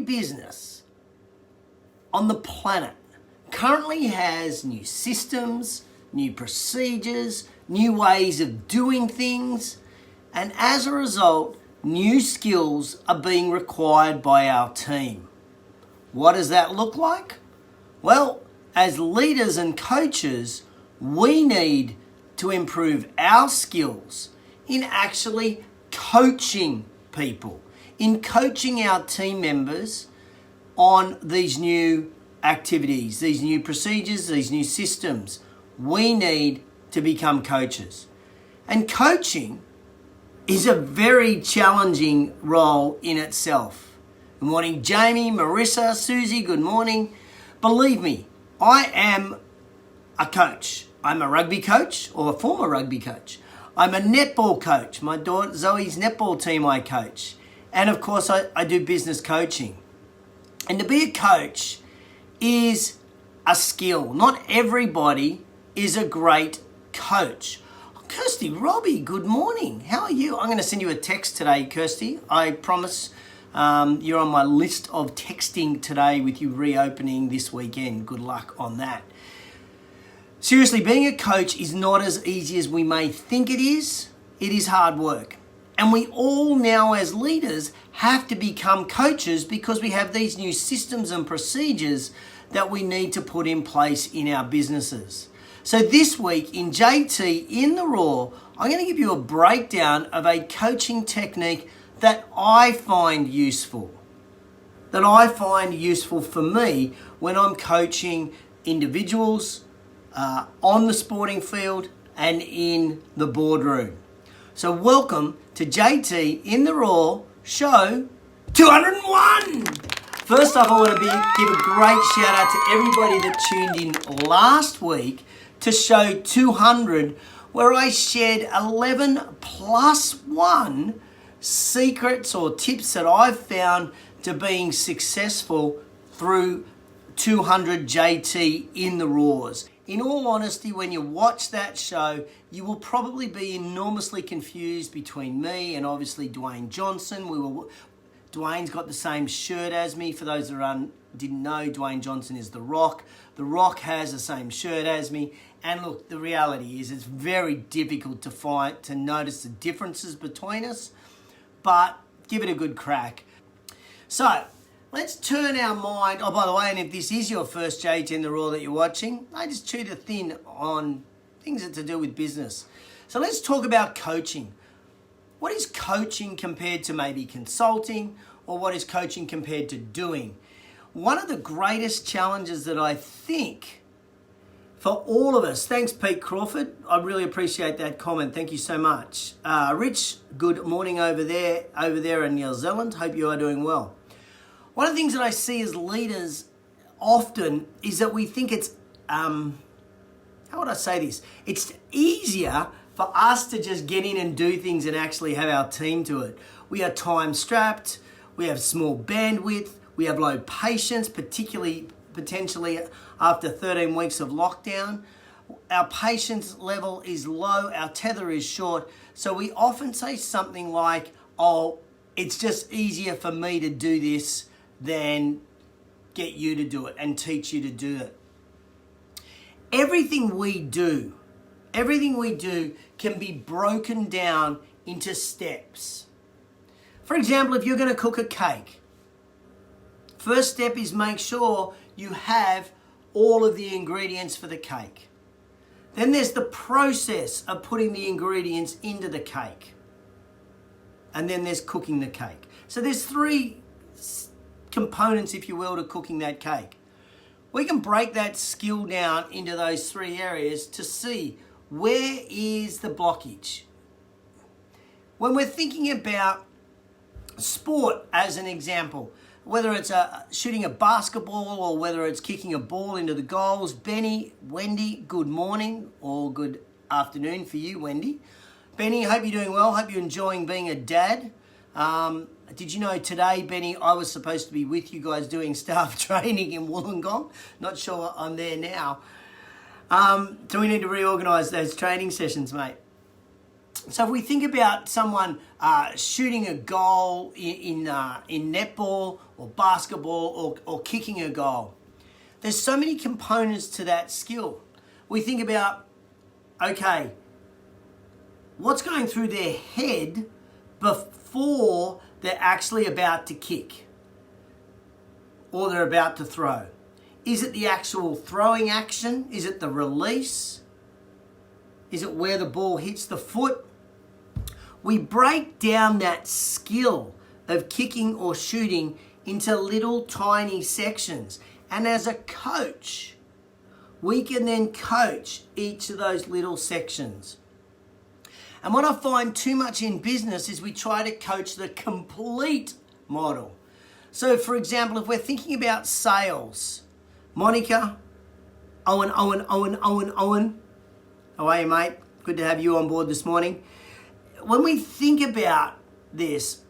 business on the planet currently has new systems, new procedures, new ways of doing things, and as a result, new skills are being required by our team. What does that look like? Well, as leaders and coaches, we need to improve our skills in actually coaching people, in coaching our team members on these new activities, these new procedures, these new systems. We need to become coaches. And coaching is a very challenging role in itself. Good morning, Jamie, Marissa, Susie, good morning. Believe me, I am a coach. I'm a rugby coach, or a former rugby coach. I'm a netball coach. My daughter Zoe's netball team I coach. And of course, I do business coaching. And to be a coach is a skill. Not everybody is a great coach. Kirsty, Robbie, good morning. How are you? I'm going to send you a text today, Kirsty. I promise you're on my list of texting today with you reopening this weekend. Good luck on that. Seriously, being a coach is not as easy as we may think it is. It is hard work. And we all now as leaders have to become coaches because we have these new systems and procedures that we need to put in place in our businesses. So this week in JT in the Raw, I'm going to give you a breakdown of a coaching technique that I find useful. That I find useful for me when I'm coaching individuals on the sporting field and in the boardroom. So welcome to JT in the Raw, show 201. First off, I want to give a great shout out to everybody that tuned in last week to show 200, where I shared 11 plus 1 secrets or tips that I've found to being successful through 200 JT in the Raws. In all honesty, when you watch that show, you will probably be enormously confused between me and obviously Dwayne Johnson. Dwayne's got the same shirt as me. For those that didn't know, Dwayne Johnson is The Rock. The Rock has the same shirt as me. And look, the reality is it's very difficult to notice the differences between us, but give it a good crack. So, let's turn our mind. Oh, by the way, and if this is your first JT in the Raw that you're watching, I just chewed a thin on things that to do with business. So let's talk about coaching. What is coaching compared to maybe consulting, or what is coaching compared to doing? One of the greatest challenges that I think for all of us, thanks Pete Crawford, I really appreciate that comment. Thank you so much. Rich, good morning over there in New Zealand. Hope you are doing well. One of the things that I see as leaders often is that we think it's, how would I say this? It's easier for us to just get in and do things and actually have our team do it. We are time strapped, we have small bandwidth, we have low patience, potentially after 13 weeks of lockdown. Our patience level is low, our tether is short. So we often say something like, oh, it's just easier for me to do this than get you to do it and teach you to do it. Everything we do can be broken down into steps. For example, if you're going to cook a cake, first step is make sure you have all of the ingredients for the cake. Then there's the process of putting the ingredients into the cake. And then there's cooking the cake. So there's 3 components, if you will, to cooking that cake. We can break that skill down into those 3 areas to see where is the blockage. When we're thinking about sport as an example, whether it's shooting a basketball or whether it's kicking a ball into the goals, Benny, Wendy, good morning or good afternoon for you, Wendy. Benny, hope you're doing well. Hope you're enjoying being a dad. Did you know today, Benny, I was supposed to be with you guys doing staff training in Wollongong. Not sure I'm there now. So we need to reorganise those training sessions, mate. So if we think about someone shooting a goal in netball or basketball or kicking a goal, there's so many components to that skill. We think about, okay, what's going through their head before they're actually about to kick or they're about to throw. Is it the actual throwing action? Is it the release? Is it where the ball hits the foot? We break down that skill of kicking or shooting into little tiny sections. And as a coach, we can then coach each of those little sections. And what I find too much in business is we try to coach the complete model. So for example, if we're thinking about sales, Monica, Owen. How are you, mate? Good to have you on board this morning. When we think about this,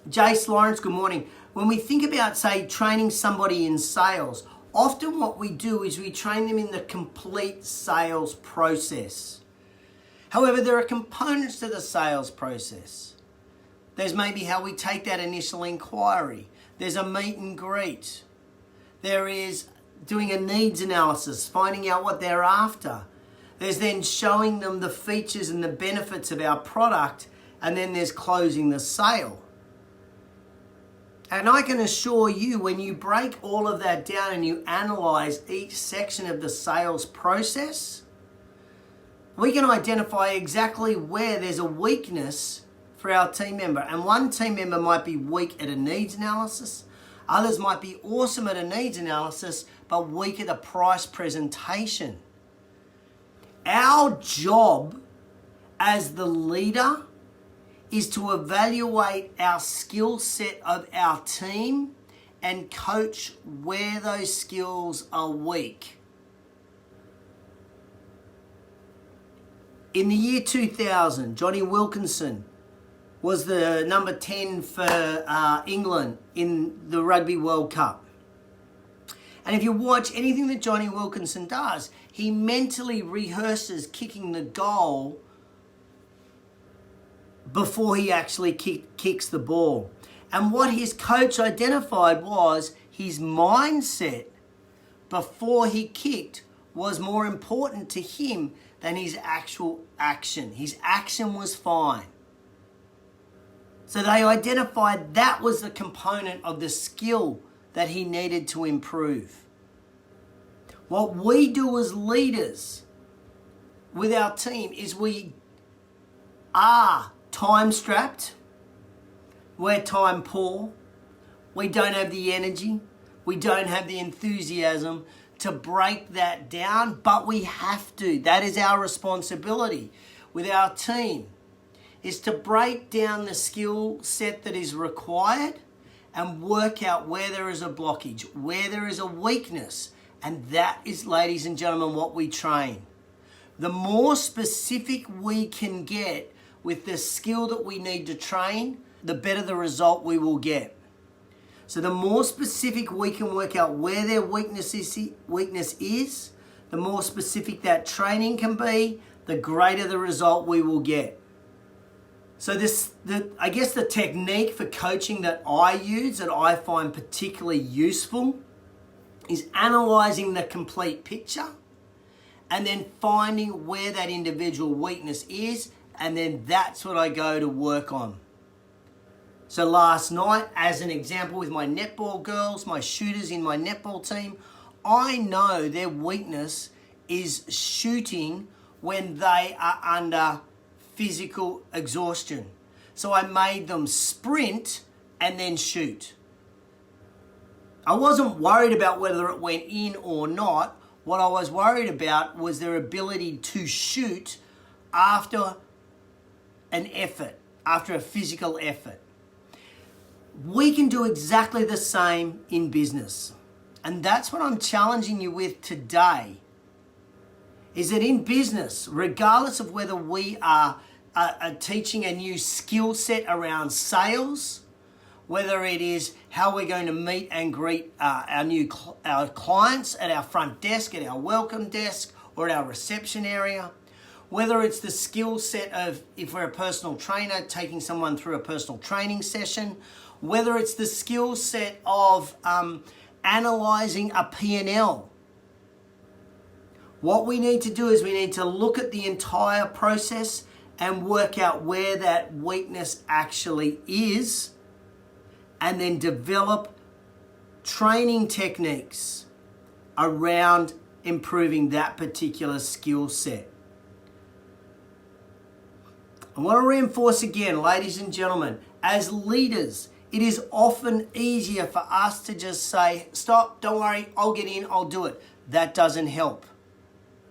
Jace Lawrence, good morning. When we think about, say, training somebody in sales, often what we do is we train them in the complete sales process. However, there are components to the sales process. There's maybe how we take that initial inquiry. There's a meet and greet. There is doing a needs analysis, finding out what they're after. There's then showing them the features and the benefits of our product, and then there's closing the sale. And I can assure you, when you break all of that down and you analyze each section of the sales process, we can identify exactly where there's a weakness for our team member. And one team member might be weak at a needs analysis. Others might be awesome at a needs analysis, but weak at a price presentation. Our job as the leader is to evaluate our skill set of our team and coach where those skills are weak. In the year 2000, Johnny Wilkinson was the number 10 for England in the Rugby World Cup. And if you watch anything that Johnny Wilkinson does, he mentally rehearses kicking the goal before he actually kicks the ball. And what his coach identified was his mindset before he kicked was more important to him than his actual action. His action was fine. So they identified that was the component of the skill that he needed to improve. What we do as leaders with our team is we are time strapped, we're time poor, we don't have the energy, we don't have the enthusiasm to break that down, but we have to. That is our responsibility with our team, is to break down the skill set that is required and work out where there is a blockage, where there is a weakness. And that is, ladies and gentlemen, what we train. The more specific we can get with the skill that we need to train, the better the result we will get. So the more specific we can work out where their weakness is, the more specific that training can be, the greater the result we will get. So I guess the technique for coaching that I use, that I find particularly useful, is analyzing the complete picture and then finding where that individual weakness is, and then that's what I go to work on. So last night, as an example, with my netball girls, my shooters in my netball team, I know their weakness is shooting when they are under physical exhaustion. So I made them sprint and then shoot. I wasn't worried about whether it went in or not. What I was worried about was their ability to shoot after an effort, after a physical effort. We can do exactly the same in business. And that's what I'm challenging you with today, is that in business, regardless of whether we are teaching a new skill set around sales, whether it is how we're going to meet and greet our clients at our front desk, at our welcome desk, or at our reception area, whether it's the skill set of, if we're a personal trainer, taking someone through a personal training session, whether it's the skill set of analyzing a P&L. What we need to do is we need to look at the entire process and work out where that weakness actually is, and then develop training techniques around improving that particular skill set. I want to reinforce again, ladies and gentlemen, as leaders, it is often easier for us to just say, stop, don't worry, I'll get in, I'll do it. That doesn't help.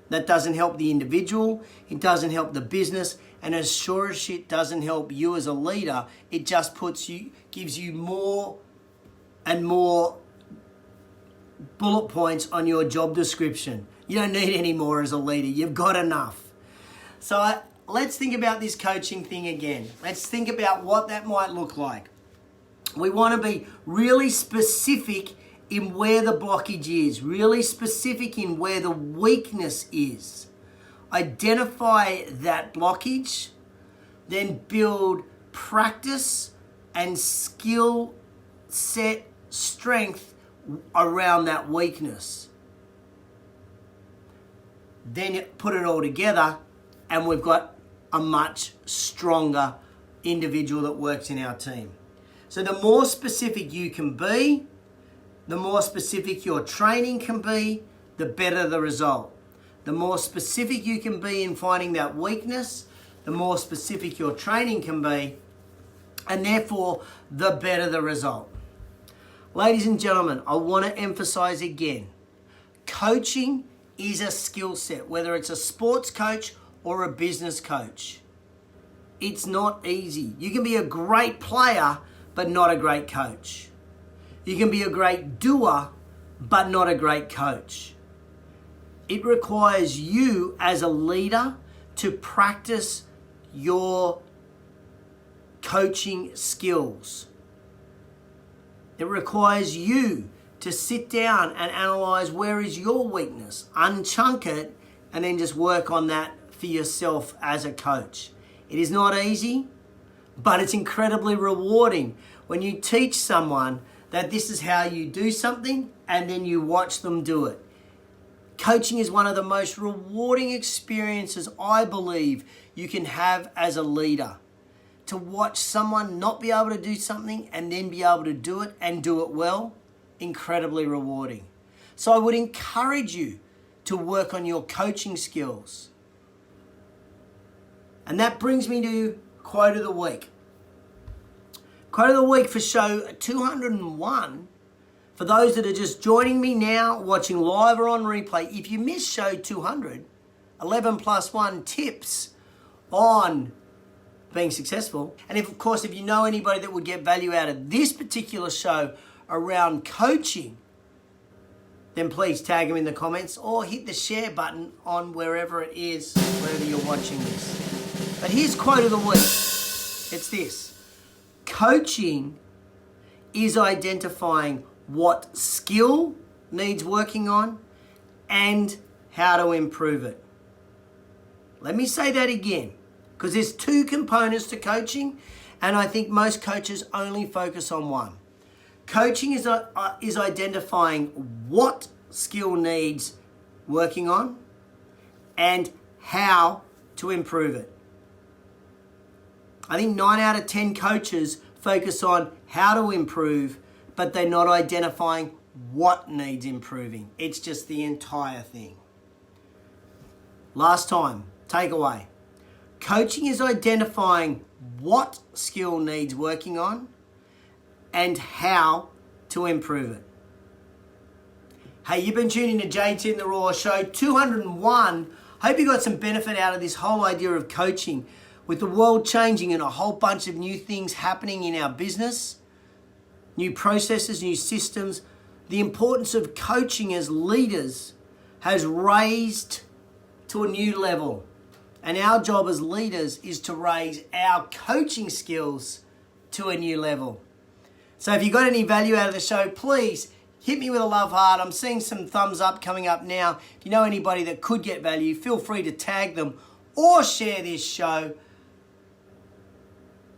That doesn't help the individual, it doesn't help the business, and as sure as shit doesn't help you as a leader, it just gives you more and more bullet points on your job description. You don't need any more as a leader, you've got enough. So let's think about this coaching thing again. Let's think about what that might look like. We want to be really specific in where the blockage is, really specific in where the weakness is. Identify that blockage, then build practice and skill set strength around that weakness. Then put it all together and we've got a much stronger individual that works in our team. So the more specific you can be, the more specific your training can be, the better the result. The more specific you can be in finding that weakness, the more specific your training can be, and therefore the better the result. Ladies and gentlemen, I want to emphasize again, coaching is a skill set, whether it's a sports coach or a business coach. It's not easy. You can be a great player, but not a great coach. You can be a great doer, but not a great coach. It requires you as a leader to practice your coaching skills. It requires you to sit down and analyze where is your weakness, unchunk it, and then just work on that for yourself as a coach. It is not easy, but it's incredibly rewarding when you teach someone that this is how you do something and then you watch them do it. Coaching is one of the most rewarding experiences I believe you can have as a leader. To watch someone not be able to do something and then be able to do it and do it well, incredibly rewarding. So I would encourage you to work on your coaching skills. And that brings me to quote of the week. Quote of the week for show 201. For those that are just joining me now, watching live or on replay, if you missed show 200, 11 plus 1 tips on being successful. And if you know anybody that would get value out of this particular show around coaching, then please tag them in the comments or hit the share button on wherever it is, wherever you're watching this. But here's quote of the week. It's this. Coaching is identifying what skill needs working on and how to improve it. Let me say that again, because there's two components to coaching, and I think most coaches only focus on one. Coaching is identifying what skill needs working on and how to improve it. I think 9 out of 10 coaches focus on how to improve, but they're not identifying what needs improving. It's just the entire thing. Last time, takeaway. Coaching is identifying what skill needs working on and how to improve it. Hey, you've been tuning to JT in the Raw show 201. Hope you got some benefit out of this whole idea of coaching. With the world changing and a whole bunch of new things happening in our business, new processes, new systems, the importance of coaching as leaders has raised to a new level. And our job as leaders is to raise our coaching skills to a new level. So if you got any value out of the show, please hit me with a love heart. I'm seeing some thumbs up coming up now. If you know anybody that could get value, feel free to tag them or share this show.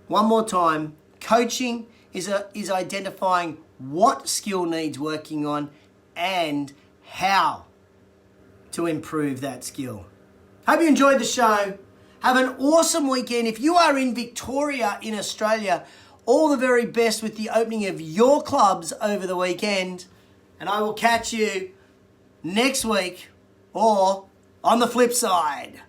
One more time, coaching is identifying what skill needs working on and how to improve that skill. Hope you enjoyed the show. Have an awesome weekend. If you are in Victoria in Australia, all the very best with the opening of your clubs over the weekend. And I will catch you next week or on the flip side.